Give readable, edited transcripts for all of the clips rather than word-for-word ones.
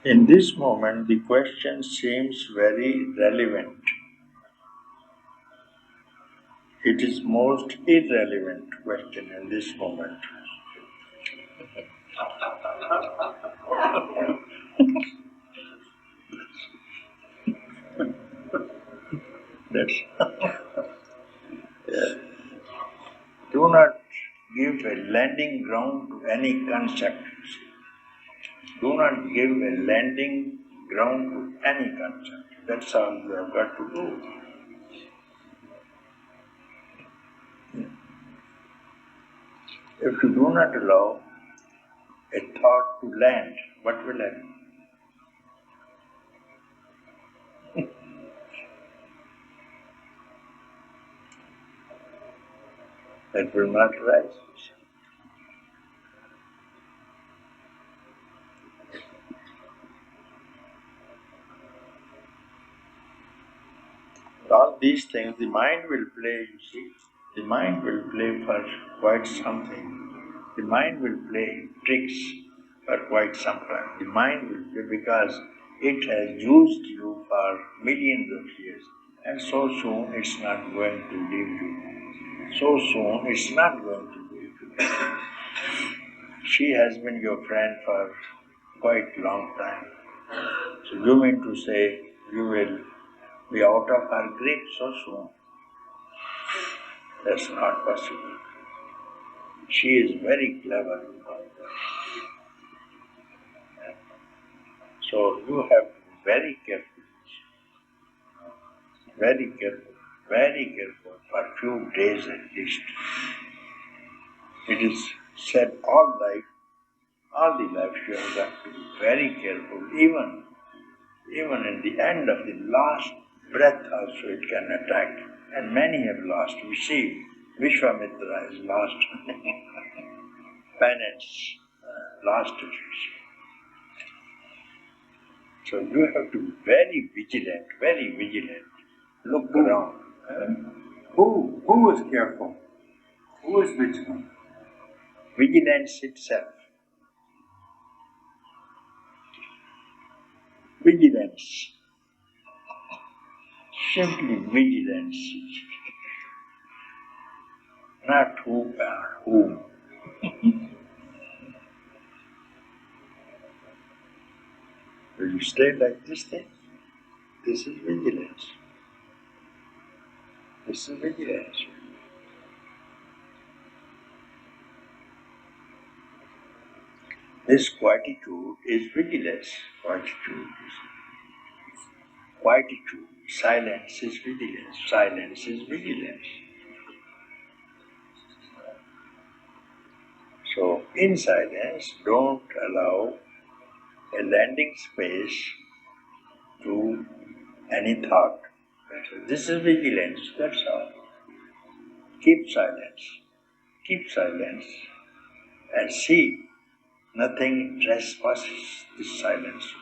In this moment, the question seems very relevant. It is most irrelevant question in this moment. That's do not give a landing ground to any concept. Do not give a landing ground to any concept. That's all you have got to do. If you do not allow a thought to land, what will happen? That will not rise. All these things, the mind will play, you see. The mind will play for quite something. The mind will play tricks for quite some time. The mind will play because it has used you for millions of years, and so soon it's not going to leave you. So soon it's not going to leave you. She has been your friend for quite long time. So you mean to say you will be out of her grip so soon? That's not possible. She is very clever. So you have to be very careful, very careful for a few days at least. It is said all the life you have got to be very careful, even in the end of the last breath also it can attack. And many have lost. We see Vishwamitra has lost penance, lost it. So you have to be very vigilant, very vigilant. Look around. Who is careful? Who is vigilant? Vigilance itself. Vigilance. Simply vigilance. Not who or whom. Will you stay like this thing? This is vigilance. This is vigilance. This quietude is vigilance. Quietude. Silence is vigilance. Silence is vigilance. So, in silence, don't allow a landing space to any thought. This is vigilance, that's all. Keep silence, and see nothing trespasses this silence.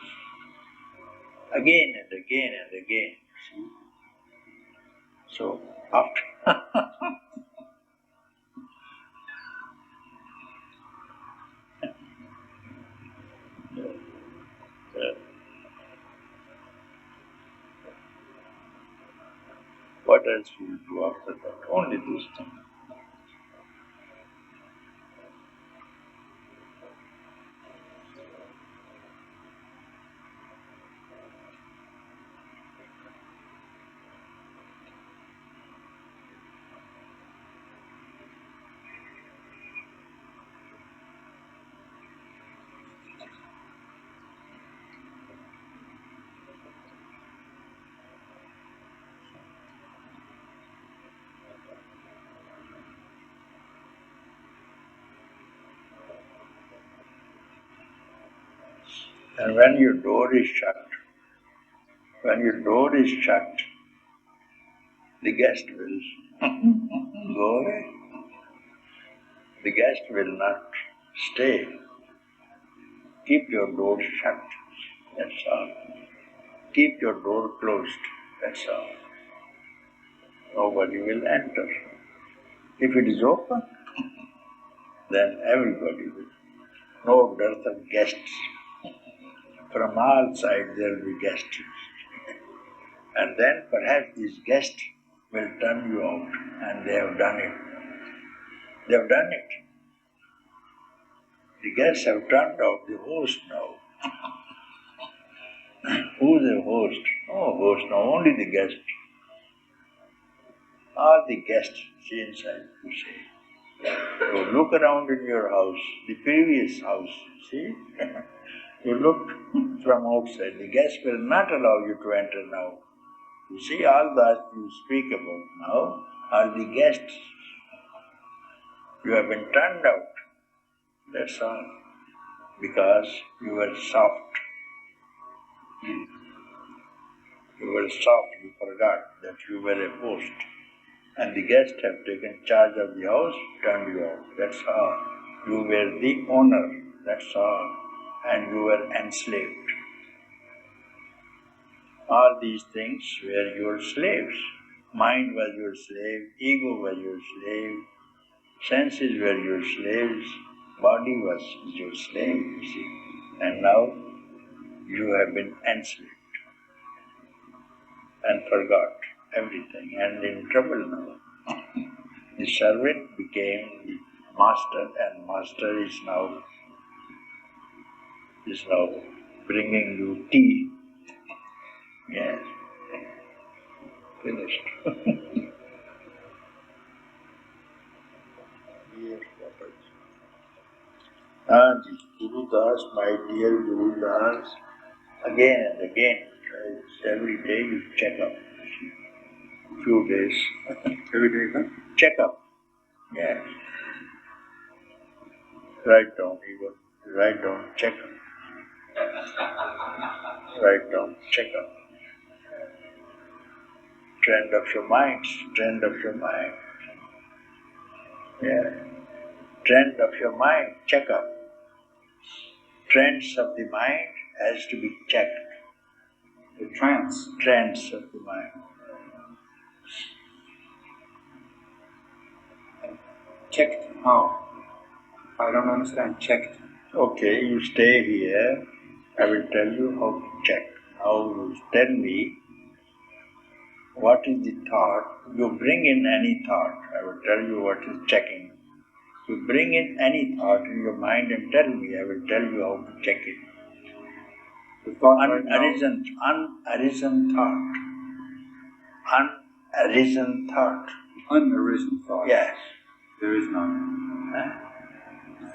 Again and again and again, see. So, after what else will you do after that? Only this thing. And when your door is shut, the guest will go away. The guest will not stay. Keep your door shut, that's all. Keep your door closed, that's all. Nobody will enter. If it is open, then everybody will. No dearth of guests. from all sides there will be guests. And then perhaps these guests will turn you out, and they have done it. They have done it. The guests have turned out the host now. Who is the host? No host, no, only the guest. All the guests, see inside, you see. So look around in your house, the previous house, see? You look from outside. The guests will not allow you to enter now. You see, all that you speak about now are the guests. You have been turned out. That's all. Because you were soft. You were soft, you forgot that you were a host. And the guests have taken charge of the house, turned you out. That's all. You were the owner. That's all. And you were enslaved. All these things were your slaves. Mind was your slave, ego was your slave, senses were your slaves, body was your slave, you see. And now you have been enslaved and forgot everything and in trouble now. The servant became the master, and master is now bringing you tea. Yes, finished. Yes, Papaji. Ji, Guru Das, my dear Guru Das, again and again, every day you check up. Few days. Every day, huh? Check up. Yes. Write down, even. Write down, check up. Write down, check up. Trend of your mind, trend of your mind. Yeah. Trend of your mind, check up. Trends of the mind has to be checked. The trance. Trends of the mind. Checked how? I don't understand. Checked. Okay, you stay here. I will tell you how to check. Now you tell me what is the thought. You bring in any thought. I will tell you what is checking. You bring in any thought in your mind and tell me. I will tell you how to check it. The thought Unarisen thought. Unarisen thought. Unarisen thought. Yes. There is none.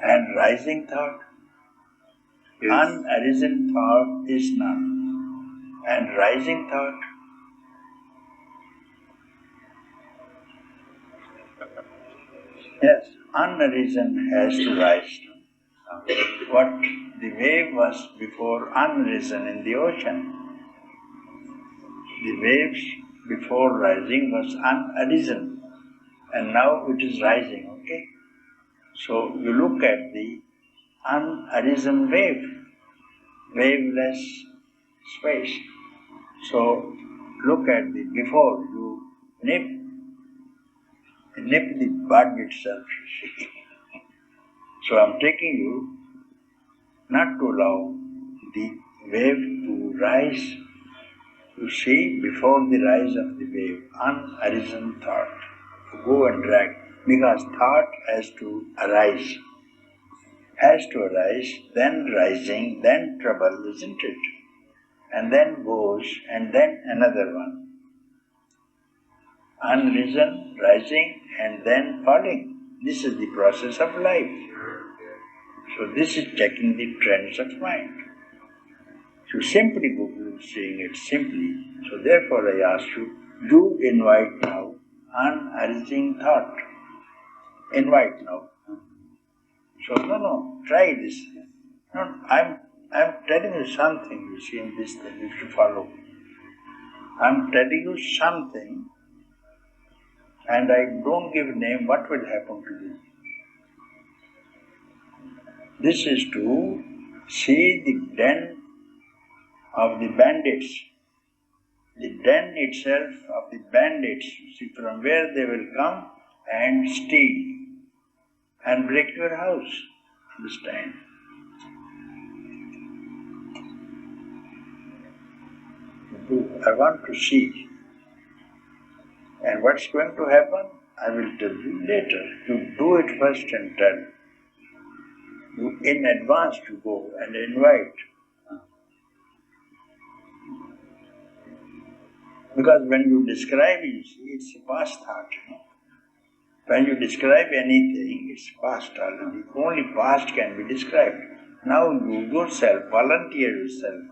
And rising thought. Yes. Unarisen thought is none. And rising thought. Yes, unarisen has to rise. What the wave was before unrisen in the ocean. The waves before rising was unarisen, and now it is rising, okay? So you look at the unarisen wave, waveless space. So look at the before, you nip the bud itself, you see. So I am taking you not to allow the wave to rise. You see, before the rise of the wave, unarisen thought, to go and drag, because thought has to arise. Has to arise, then rising, then trouble, isn't it? And then goes, and then another one. Unrisen, rising, and then falling. This is the process of life. So this is checking the trends of mind. So simply go through seeing it simply. So therefore I ask you, do invite now unarisen thought. Invite now. So no, try this. No, I'm telling you something, you see, in this thing, you should follow. I'm telling you something, and I don't give name, what will happen to you? This is to see the den of the bandits. The den itself of the bandits, see from where they will come and steal and break your house. Understand? I want to see. And what's going to happen, I will tell you later. You do it first and tell. You in advance to go and invite. Because when you describe, you see, it's a past thought, When you describe anything, it's past already. Only past can be described. Now you yourself, volunteer yourself,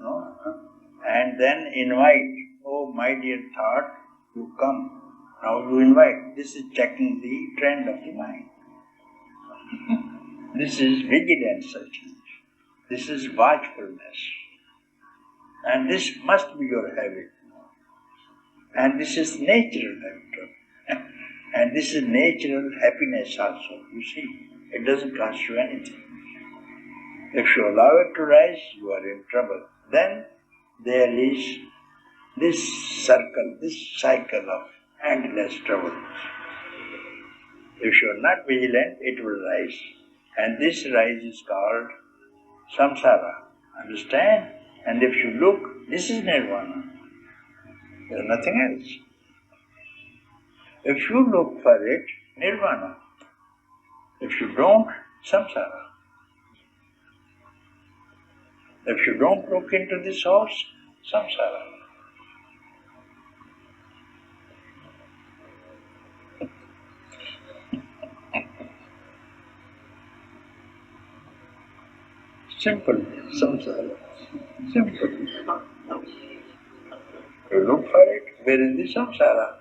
And then invite, oh my dear thought, you come. Now you invite. This is checking the trend of the mind. This is vigilance, I think. This is watchfulness. And this must be your habit. And this is natural habit. And this is natural happiness also, you see. It doesn't cost you anything. If you allow it to rise, you are in trouble. Then there is this circle, this cycle of endless trouble. If you are not vigilant, it will rise. And this rise is called samsara. Understand? And if you look, this is nirvana. There is nothing else. If you look for it, nirvana. If you don't, samsara. If you don't look into this source, samsara. Simple, samsara. Simple. You look for it, where is the samsara?